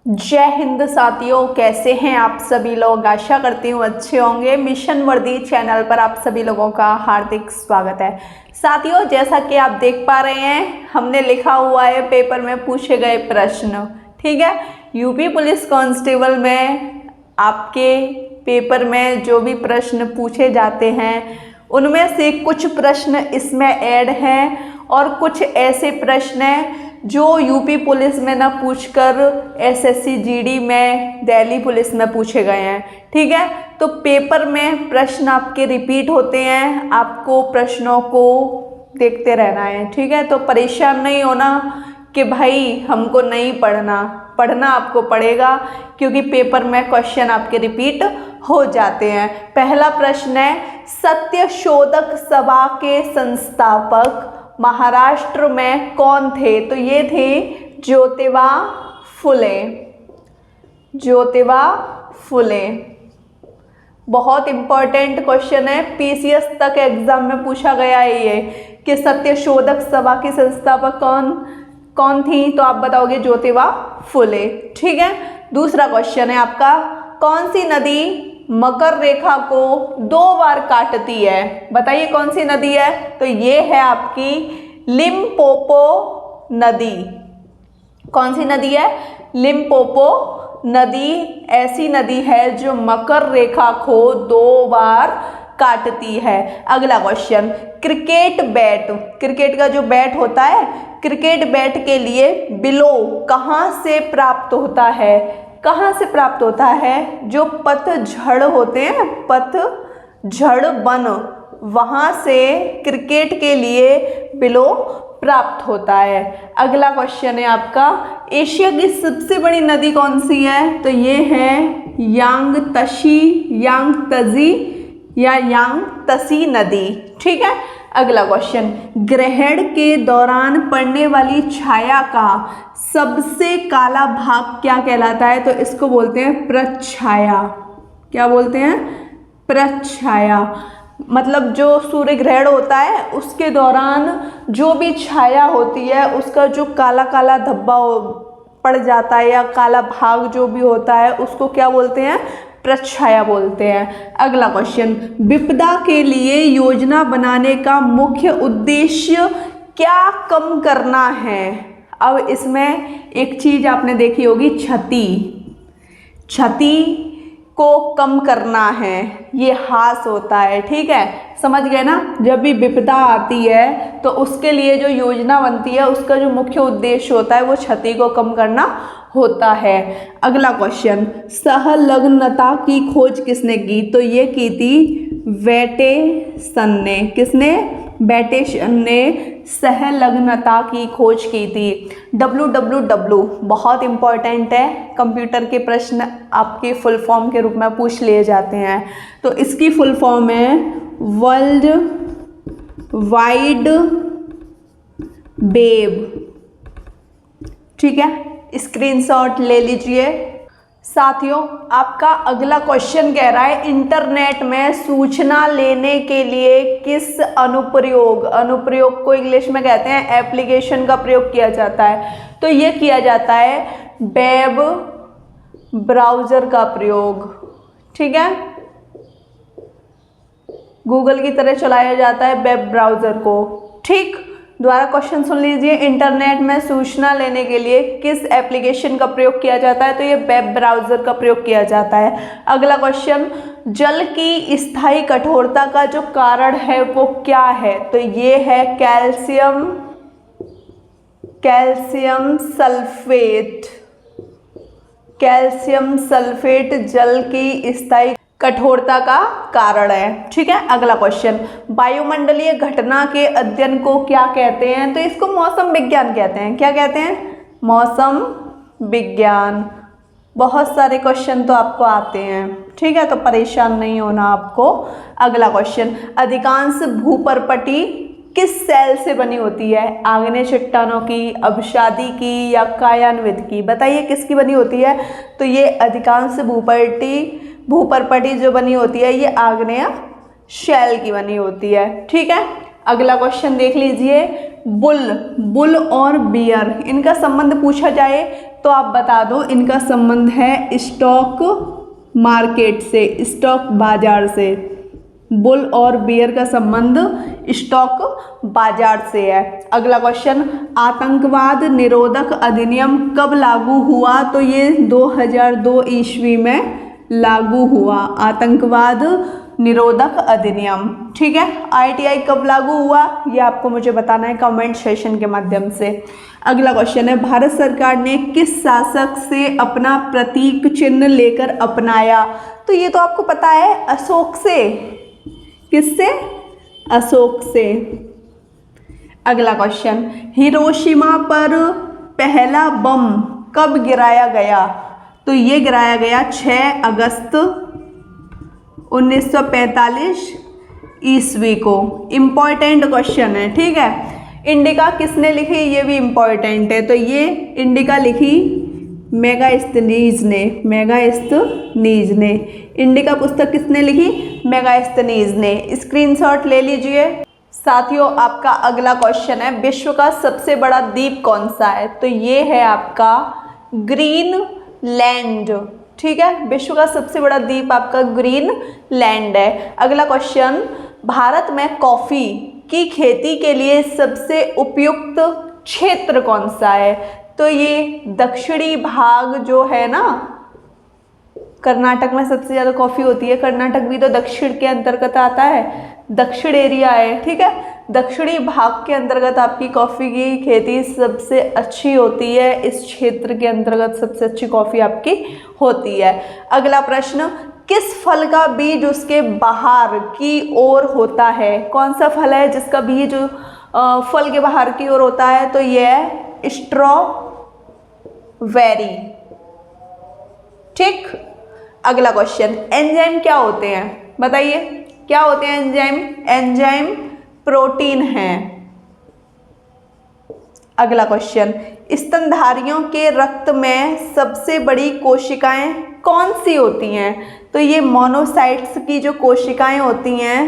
जय हिंद साथियों, कैसे हैं आप सभी लोग। आशा करती हूँ अच्छे होंगे। मिशन वर्दी चैनल पर आप सभी लोगों का हार्दिक स्वागत है। साथियों, जैसा कि आप देख पा रहे हैं, हमने लिखा हुआ है पेपर में पूछे गए प्रश्न। ठीक है, यूपी पुलिस कांस्टेबल में आपके पेपर में जो भी प्रश्न पूछे जाते हैं उनमें से कुछ प्रश्न इसमें ऐड हैं और कुछ ऐसे प्रश्न हैं जो यूपी पुलिस में ना पूछकर एसएससी जीडी में, दिल्ली पुलिस में पूछे गए हैं। ठीक है, तो पेपर में प्रश्न आपके रिपीट होते हैं, आपको प्रश्नों को देखते रहना है। ठीक है, तो परेशान नहीं होना कि भाई हमको नहीं पढ़ना आपको पड़ेगा, क्योंकि पेपर में क्वेश्चन आपके रिपीट हो जाते हैं। पहला प्रश्न है, सत्य शोधक सभा के संस्थापक महाराष्ट्र में कौन थे? तो ये थे ज्योतिबा फुले। बहुत इंपॉर्टेंट क्वेश्चन है, पीसीएस तक एग्जाम में पूछा गया है ये कि सत्य शोधक सभा की संस्थापक कौन थी? तो आप बताओगे ज्योतिबा फुले। ठीक है, दूसरा क्वेश्चन है आपका, कौन सी नदी मकर रेखा को 2 बार काटती है? बताइए कौन सी नदी है? तो ये है आपकी लिम्पोपो नदी। कौन सी नदी है? लिम्पोपो नदी ऐसी नदी है जो मकर रेखा को 2 बार काटती है। अगला क्वेश्चन, क्रिकेट का जो बैट होता है, क्रिकेट बैट के लिए बिलो कहाँ से प्राप्त होता है? कहाँ से प्राप्त होता है? जो पतझड़ होते हैं, पतझड़ वन, वहाँ से क्रिकेट के लिए बिलो प्राप्त होता है। अगला क्वेश्चन है आपका, एशिया की सबसे बड़ी नदी कौन सी है? तो ये है यांगत्से नदी। ठीक है, अगला क्वेश्चन, ग्रहण के दौरान पड़ने वाली छाया का सबसे काला भाग क्या कहलाता है? तो इसको बोलते हैं प्रच्छाया। क्या बोलते हैं? प्रच्छाया। मतलब जो सूर्य ग्रहण होता है उसके दौरान जो भी छाया होती है उसका जो काला काला धब्बा पड़ जाता है या काला भाग जो भी होता है उसको क्या बोलते हैं? प्रच्छाया बोलते हैं। अगला क्वेश्चन, विपदा के लिए योजना बनाने का मुख्य उद्देश्य क्या कम करना है? अब इसमें एक चीज आपने देखी होगी, क्षति को कम करना है, ये हास होता है। ठीक है, समझ गए ना? जब भी विपदा आती है तो उसके लिए जो योजना बनती है उसका जो मुख्य उद्देश्य होता है वो क्षति को कम करना होता है। अगला क्वेश्चन, सहलग्नता की खोज किसने की? तो ये की थी बैटेसन ने। किसने? बैटेसन ने सहलग्नता की खोज की थी। www बहुत इंपॉर्टेंट है, कंप्यूटर के प्रश्न आपके फुल फॉर्म के रूप में पूछ लिए जाते हैं। तो इसकी फुल फॉर्म है वर्ल्ड वाइड वेब। ठीक है, स्क्रीनशॉट ले लीजिए। साथियों, आपका अगला क्वेश्चन कह रहा है, इंटरनेट में सूचना लेने के लिए किस अनुप्रयोग को इंग्लिश में कहते हैं एप्लीकेशन का प्रयोग किया जाता है? तो ये किया जाता है वेब ब्राउज़र का प्रयोग। ठीक है, गूगल की तरह चलाया जाता है वेब ब्राउज़र को। ठीक, दोबारा क्वेश्चन सुन लीजिए, इंटरनेट में सूचना लेने के लिए किस एप्लीकेशन का प्रयोग किया जाता है? तो ये वेब ब्राउज़र का प्रयोग किया जाता है। अगला क्वेश्चन, जल की स्थायी कठोरता का जो कारण है वो क्या है? तो ये है कैल्शियम सल्फेट जल की स्थायी कठोरता का कारण है। ठीक है, अगला क्वेश्चन, वायुमंडलीय घटना के अध्ययन को क्या कहते हैं? तो इसको मौसम विज्ञान कहते हैं। क्या कहते हैं? मौसम विज्ञान। बहुत सारे क्वेश्चन तो आपको आते हैं। ठीक है, तो परेशान नहीं होना आपको। अगला क्वेश्चन, अधिकांश भूपर्पटी किस सेल से बनी होती है? आग्नेय चट्टानों की, अवसादी की या कायान्वित की? बताइए किसकी बनी होती है? तो ये अधिकांश भूपर्पटी जो बनी होती है ये आग्नेय शैल की बनी होती है। ठीक है, अगला क्वेश्चन देख लीजिए, बुल और बियर इनका संबंध पूछा जाए तो आप बता दो। इनका संबंध है स्टॉक मार्केट से, स्टॉक बाजार से। बुल और बियर का संबंध स्टॉक बाजार से है। अगला क्वेश्चन, आतंकवाद निरोधक अधिनियम कब लागू हुआ? तो ये 2002 ईस्वी में लागू हुआ, आतंकवाद निरोधक अधिनियम। ठीक है, ITI कब लागू हुआ ये आपको मुझे बताना है कमेंट सेशन के माध्यम से। अगला क्वेश्चन है, भारत सरकार ने किस शासक से अपना प्रतीक चिन्ह लेकर अपनाया? तो ये तो आपको पता है, अशोक से। किससे? अशोक से। अगला क्वेश्चन, हिरोशिमा पर पहला बम कब गिराया गया? तो ये गिराया गया 6 अगस्त 1945 ईस्वी को। इम्पॉर्टेंट क्वेश्चन है, ठीक है। इंडिका किसने लिखी? ये भी इम्पॉर्टेंट है। तो ये इंडिका लिखी मेगास्थनीज ने, मेगास्थनीज ने। इंडिका पुस्तक किसने लिखी? मेगास्थनीज ने। स्क्रीनशॉट ले लीजिए। साथियों, आपका अगला क्वेश्चन है, विश्व का सबसे बड़ा द्वीप कौन सा है? तो ये है आपका ग्रीनलैंड। ठीक है, विश्व का सबसे बड़ा द्वीप आपका ग्रीनलैंड है। अगला क्वेश्चन, भारत में कॉफ़ी की खेती के लिए सबसे उपयुक्त क्षेत्र कौन सा है? तो ये दक्षिणी भाग जो है ना, कर्नाटक में सबसे ज़्यादा कॉफ़ी होती है। कर्नाटक भी तो दक्षिण के अंतर्गत आता है, दक्षिण एरिया है। ठीक है, दक्षिणी भाग के अंतर्गत आपकी कॉफ़ी की खेती सबसे अच्छी होती है। इस क्षेत्र के अंतर्गत सबसे अच्छी कॉफ़ी आपकी होती है। अगला प्रश्न, किस फल का बीज उसके बाहर की ओर होता है? कौन सा फल है जिसका बीज फल के बाहर की ओर होता है? तो ये है स्ट्रॉबेरी। ठीक। अगला क्वेश्चन, एंजाइम क्या होते हैं? बताइए क्या होते हैं एंजाइम? एंजाइम प्रोटीन हैं। अगला क्वेश्चन, स्तनधारियों के रक्त में सबसे बड़ी कोशिकाएं कौन सी होती हैं? तो ये मोनोसाइट्स की जो कोशिकाएं होती हैं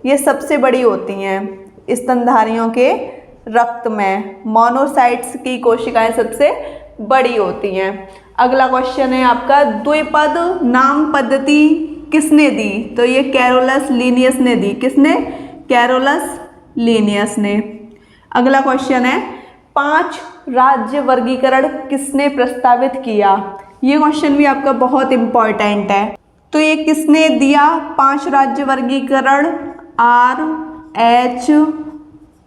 ये सबसे बड़ी होती हैं। स्तनधारियों के रक्त में मोनोसाइट्स की कोशिकाएं सबसे बड़ी होती हैं। अगला क्वेश्चन है आपका, द्विपद नाम पद्धति किसने दी? तो ये कैरोलस लिनियस ने दी। किसने? कैरोलस लिनियस ने। अगला क्वेश्चन है, 5 राज्य वर्गीकरण किसने प्रस्तावित किया? ये क्वेश्चन भी आपका बहुत इम्पॉर्टेंट है। तो ये किसने दिया 5 राज्य वर्गीकरण? R.H.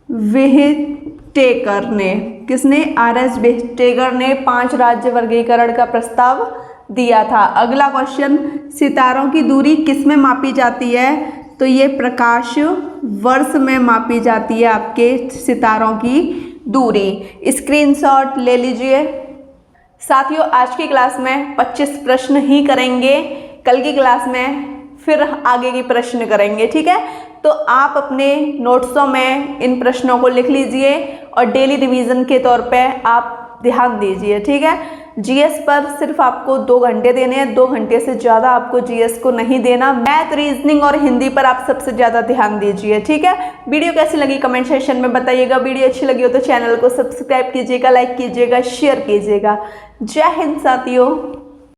विहटेकर ने। किसने? R.H. विहटेकर ने 5 राज्य वर्गीकरण का प्रस्ताव दिया था। अगला क्वेश्चन, सितारों की दूरी किस में मापी जाती है? तो ये प्रकाश वर्ष में मापी जाती है आपके सितारों की दूरी। स्क्रीनशॉट ले लीजिए। साथियों, आज की क्लास में 25 प्रश्न ही करेंगे, कल की क्लास में फिर आगे की प्रश्न करेंगे। ठीक है, तो आप अपने नोट्सों में इन प्रश्नों को लिख लीजिए और डेली रिवीजन के तौर पे आप ध्यान दीजिए। ठीक है, जीएस पर सिर्फ आपको 2 घंटे देने हैं, 2 घंटे से ज़्यादा आपको जीएस को नहीं देना। मैथ, रीजनिंग और हिंदी पर आप सबसे ज़्यादा ध्यान दीजिए। ठीक है, वीडियो कैसी लगी कमेंट सेक्शन में बताइएगा। वीडियो अच्छी लगी हो तो चैनल को सब्सक्राइब कीजिएगा, लाइक कीजिएगा, शेयर कीजिएगा। जय हिंद साथियों।